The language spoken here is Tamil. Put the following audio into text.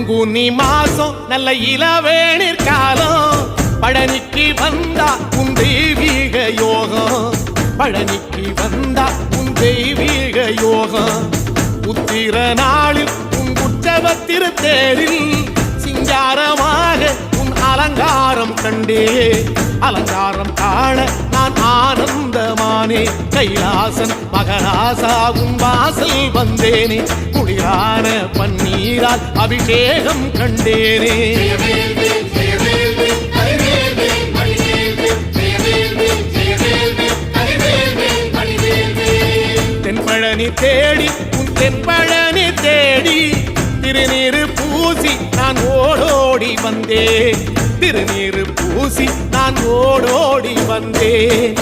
பங்குனி மாசம் நல்ல இளவேணிற் காலம் பழனிக்கு வந்தா உன் தெய்வீக யோகம் பழனிக்கு வந்தா உன் தெய்வீக யோகம் உத்திர நாளில் உன் உற்சவ திருத்தேரில் சிங்காரமாக உன் அலங்காரம் கண்டே அலங்காரம் காண நான் ஆனந்தமானே கைலாசன் மகராசா உன் வாசல் வந்தேனே குளிரான பன்னீரால் அபிஷேகம் கண்டேனே தென்பழனி தேடி உன் தென்பழனி தேடி திருநீரு பூசி நான் ஓடோடி வந்தேன் திருநீரு பூசி நான் ஓடோடி வந்தேன்